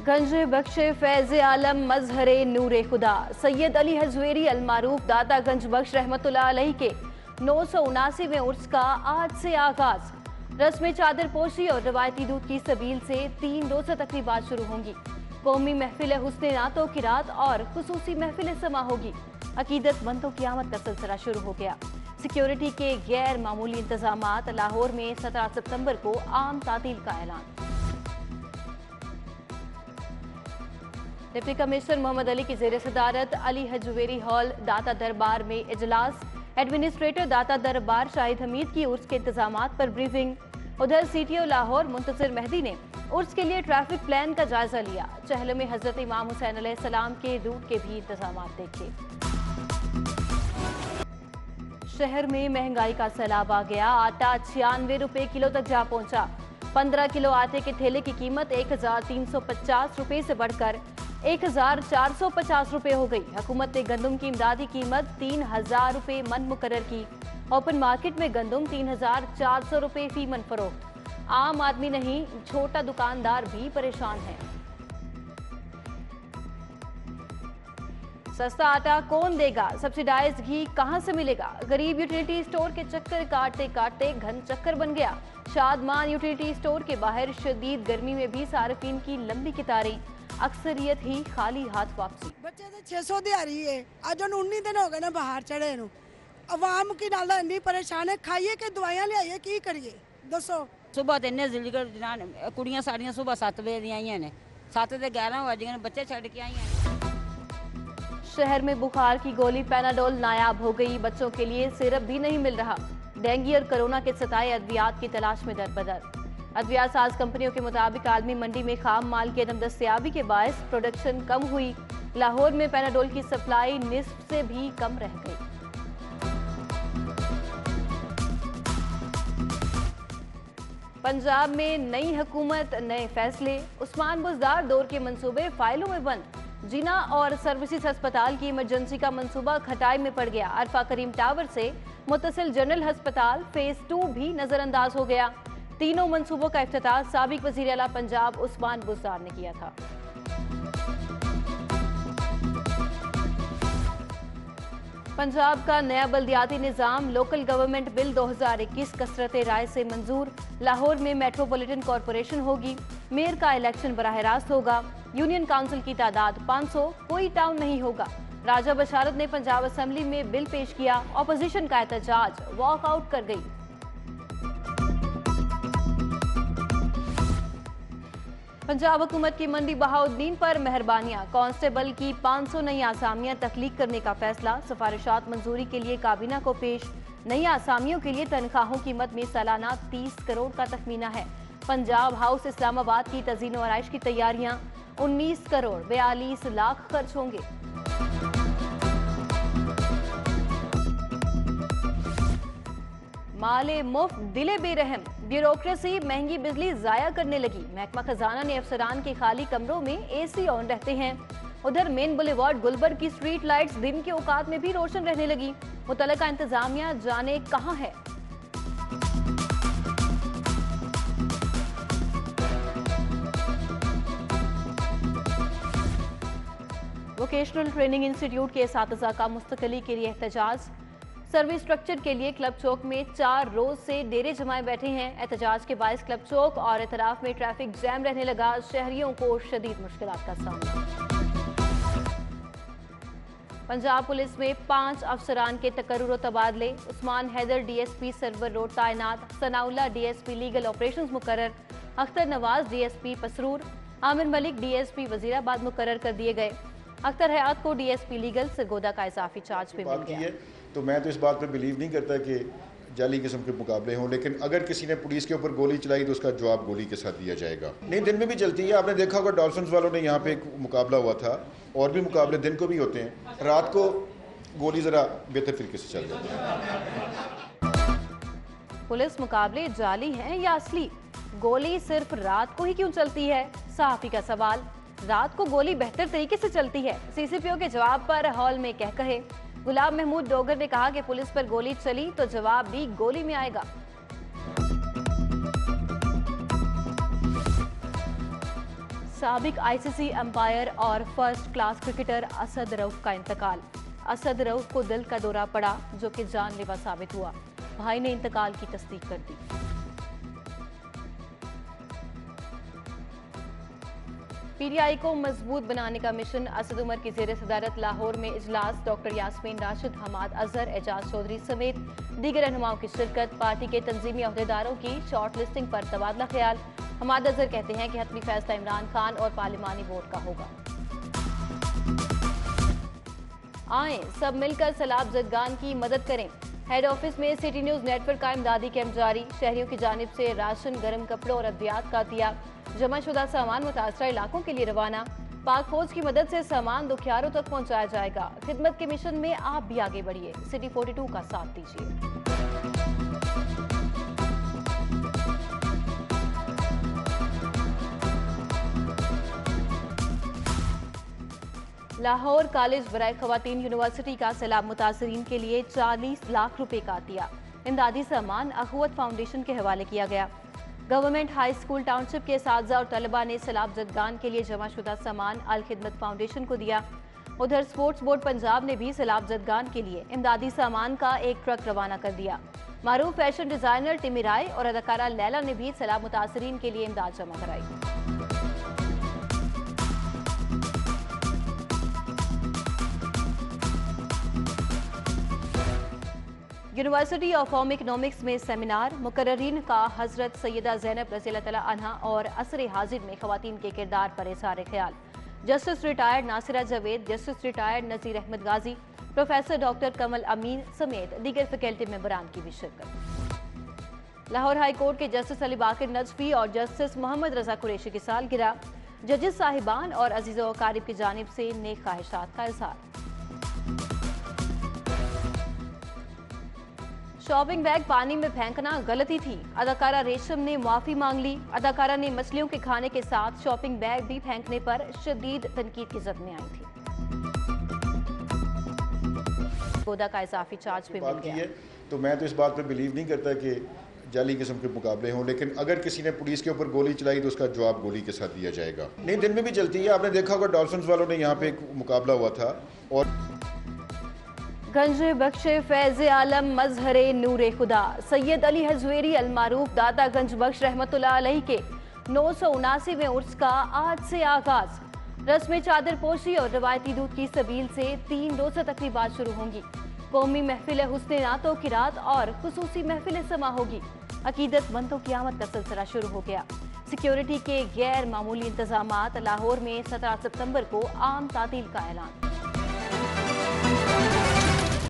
गंज बख्शे फैज़ आलम मजहरे नूरे खुदा सैयद अली हजवेरी अलमारूफ दाता गंज बख्श रहमतुल्लाह अलैह के 979वें उर्स का आज से आगाज। रस्म चादर पोशी और रवायती दूध की सबील से 3 रोज़ा तकरीबात शुरू होंगी। कौमी महफिल हुस्ने नातो की रात और खुसूसी महफिल समा होगी। अकीदतमंदों की आमद का सिलसिला शुरू हो गया। सिक्योरिटी के गैर मामूली इंतजामात। लाहौर में 17 सितंबर को आम तातील का ऐलान। डिप्टी कमिश्नर मोहम्मद अली की ज़ेर सदारत अली हजवेरी हॉल दाता दरबार में इजलास। एडमिनिस्ट्रेटर दाता दरबार शाहिद हमीद की उर्स के इंतजामात पर ब्रीफिंग। उधर CTO लाहौर मुंतज़िर मेहदी ने उर्स के लिए ट्रैफिक प्लान का जायजा लिया। चहल में हजरत इमाम हुसैन अलैहिस्सलाम के रूट के भी इंतजामात देखे। शहर में महंगाई का सैलाब आ गया। आटा 96 रुपए किलो तक जा पहुंचा। 15 किलो आटे के थैले की कीमत 1350 रुपए से बढ़कर 1450 रुपए हो गई। हुकूमत ने गंदम की इमदादी कीमत 3000 रुपए मन मुकर्रर की। ओपन मार्केट में गंदम 3400 रुपए फी मन फरोख्त। आम आदमी नहीं, छोटा दुकानदार भी परेशान है। सस्ता आटा कौन देगा? सब्सिडाइज घी कहां से मिलेगा? गरीब यूटिलिटी स्टोर के चक्कर काटते काटते घन चक्कर बन गया। शादमान यूटिलिटी स्टोर के बाहर शदीद गर्मी में भी सार्फिन की लंबी कतारें। अक्सरियत ही खाली हाथ वापसी। बच्चे तो 600 दिहाड़ी है। आज 19 दिन हो गए ना बाहर चढ़े नु। अवाम की नाला इन्नी परेशान है। खाइए के दवाइयां लियाइए की करिए दसो। सुबह तो इन्ने जिलगर कुड़ियां साड़ियां सुबह 7 बजे दी आईयां ने। 7 ते 11 बज गए बच्चे छड़ के आई हैं। शहर में बुखार की गोली पैनाडोल नायाब हो गई। बच्चों के लिए सिरप भी नहीं मिल रहा। डेंगू और कोरोना के सताए अद्वियात की तलाश में दरबदर। अद्वियात साज कंपनियों के मुताबिक आलमी मंडी में खाम माल की अदम दस्तयाबी के बायस प्रोडक्शन कम हुई। लाहौर में पैनाडोल की सप्लाई निस्फ से भी कम रह गई। पंजाब में नई हुकूमत, नए फैसले। उस्मान बुज़दार दौर के मंसूबे फाइलों में बंद। जिना और सर्विसेज अस्पताल की इमरजेंसी का मंसूबा खटाई में पड़ गया। अरफा करीम टावर से मुत्तसिल जनरल अस्पताल फेज 2 भी नजरअंदाज हो गया। तीनों मंसूबों का इफ्तिताह साबिक वज़ीर आला पंजाब उस्मान बुज़दार ने किया था। पंजाब का नया बल्दियाती निज़ाम लोकल गवर्नमेंट बिल 2021 कसरत राय से मंजूर। लाहौर में मेट्रोपॉलिटन कॉरपोरेशन होगी। मेयर का इलेक्शन बराह रास्त होगा। यूनियन काउंसिल की तादाद 500, कोई टाउन नहीं होगा। राजा बशारत ने पंजाब असेंबली में बिल पेश किया। ऑपोजिशन का एहतजाज वॉकआउट कर गई। पंजाब हुकूमत की मंदी बहाउद्दीन पर मेहरबानियां। कांस्टेबल की 500 नई आसामियां तख्लीक करने का फैसला। सिफारिशात मंजूरी के लिए काबीना को पेश। नई आसामियों के लिए तनख्वाहों की मद में सालाना 30 करोड़ का तखमीना है। पंजाब हाउस इस्लामाबाद की तज़ीन और आइश की तैयारियां। 19 करोड़ 42 लाख खर्च होंगे। माले मुफ्त, दिले बेरहम। ब्यूरोक्रेसी महंगी बिजली जाया करने लगी। महकमा खजाना ने अफसरान के खाली कमरों में AC ऑन रहते हैं। उधर मेन बुलेवार्ड गुलबर्ग की स्ट्रीट लाइट्स दिन के औकात में भी रोशन रहने लगी। मुतल्लिका इंतजामिया जाने कहां है। वोकेशनल ट्रेनिंग इंस्टीट्यूट के एसातिज़ा का मुस्तकली के लिए एहतजाज। सर्विस स्ट्रक्चर के लिए क्लब चौक में 4 रोज से डेरे जमाए बैठे हैं। एहतजाज के बायस क्लब चौक और इतराफ में ट्रैफिक जैम रहने लगा। शहरियों को शदीद मुश्किलात का सामना। पंजाब पुलिस में 5 अफसरान के तकर्रुर और तबादले। उस्मान हैदर DSP सर्वर रोड तैनात। सनाउल्लाह DSP लीगल ऑपरेशंस मुकर्रर। अख्तर नवाज DSP पसरूर। आमिर मलिक DSP वजीराबाद मुकर्रर कर दिए गए। अख्तर हयात को DSP लीगल सरगोदा का इजाफी चार्ज पे मिल गया। तो मैं तो इस बात पर बिलीव नहीं करता कि जाली किस्म के मुकाबले हों, लेकिन अगर किसी ने पुलिस के ऊपर गोली चलाई तो उसका जवाब गोली के साथ दिया जाएगा। नहीं, दिन में भी चलती है। आपने देखा होगा डॉल्फिन्स वालों ने यहाँ पे एक मुकाबला हुआ था, और भी मुकाबले दिन को भी होते हैं। रात को गोली ज़रा बेहतर तरीके से चल जाती है। पुलिस मुकाबले जाली हैं या असली? गोली सिर्फ रात को ही क्यों चलती है? सहाफी का सवाल। रात को गोली बेहतर तरीके से चलती है। CCPO के जवाब पर हॉल में कहे। गुलाब महमूद डोगर ने कहा कि पुलिस पर गोली चली तो जवाब भी गोली में आएगा। साबिक आईसीसी अंपायर और first class cricketer Asad Rauf का इंतकाल। असद रऊफ को दिल का दौरा पड़ा जो कि जानलेवा साबित हुआ। भाई ने इंतकाल की तस्दीक कर दी। पीटीआई को मजबूत बनाने का मिशन। असद उमर की जेर सदारत लाहौर में इजलास। डॉक्टर यास्मीन राशिद, हमाद अजहर, एजाज चौधरी समेत दीगर रहनुमाओं की शिरकत। पार्टी के तंजीमी अहदेदारों की शॉर्ट लिस्टिंग पर तबादला ख्याल। हमाद अजहर कहते हैं कि हतमी फैसला इमरान खान और पार्लिमानी वोट का होगा। आए सब मिलकर सैलाब ज़दगान की मदद करें। हेड ऑफिस में सिटी न्यूज नेटवर्क का इमदादी कैंप जारी। शहरियों की जानिब से राशन, गर्म कपड़ों और अद्वियात का दिया जमाशुदा सामान मुतासरा इलाकों के लिए रवाना। पाक फौज की मदद से सामान दुखियारों तक पहुंचाया जाएगा। खिदमत के मिशन में आप भी आगे बढ़िए। सिटी 42 का साथ दीजिए। लाहौर कॉलेज बराए खवातीन यूनिवर्सिटी का सैलाब मुतासरीन के लिए 40 लाख रुपए का दिया इमदादी सामान अखुवत फाउंडेशन के हवाले किया गया। गवर्नमेंट हाई स्कूल टाउनशिप के साथी और तलबा ने सैलाब ज़दगान के लिए जमाशुदा सामान अल खिदमत फाउंडेशन को दिया। उधर स्पोर्ट्स बोर्ड पंजाब ने भी सैलाब ज़दगान के लिए इमदादी सामान का एक ट्रक रवाना कर दिया। मारूफ फैशन डिजाइनर टिमी राय और अदाकारा लैला ने भी सैलाब मुतासरीन के लिए इमदाद जमा कराई। यूनिवर्सिटी ऑफ होम इकनॉमिक्स में सेमिनार। मुकर्रीन का हजरत सैयदा ज़ैनब रज़ी अल्लाह तआला अन्हा और असर हाजिर में खवातीन के किरदार पर इज़हार ख्याल। Justice retired Nasira Javed, justice retired Nazir Ahmad Ghazi, professor doctor Kamal Amin समेत दीगर फैकल्टी मेंबरान की भी शिरकत। लाहौर हाई कोर्ट के जस्टिस अली बाकिर नजफी और जस्टिस मोहम्मद रजा कुरैशी की सालगिरह। जजेस साहिबान और अजीज़ो अकारिब की जानिब से नेक ख्वाहिशात का इज़हार। शॉपिंग बैग पानी में फेंकना गलती थी। अदाकारा रेशम ने माफी मांग ली। अदाकारा ने मछलियों के खाने के साथ शॉपिंग बैग भी फेंकने पर शदीद तनकीद की जद में आई थी। गोदा का इजाफी चार्ज भी मिल गया। तो मैं तो इस बात पे बिलीव नहीं करता कि जाली किस्म के मुकाबले हों, लेकिन अगर किसी ने पुलिस के ऊपर गोली चलाई तो उसका जवाब गोली के साथ दिया जाएगा। नहीं, दिन में भी चलती है। आपने देखा होगा डॉल्फिन्स वालों ने यहाँ पे एक मुकाबला हुआ था। और गंज बख्शे फैज आलम मजहरे नूरे खुदा सैयद अली हजवेरी अलमारूफ दाता गंज बख्श रहमतुल्लाह अलैहि के 979वें उर्स का आज से आगाज। रस्म चादर पोशी और रवायती दूध की सबील से 3 रोज़ा तकरीबात शुरू होंगी। कौमी महफिल हुस्ने नातों की रात और खुसूसी महफिल समा होगी। अकीदतमंदों की आमद का सिलसिला शुरू हो गया। सिक्योरिटी के गैर मामूली इंतजामात। लाहौर में 17 सितंबर को आम तातील का ऐलान।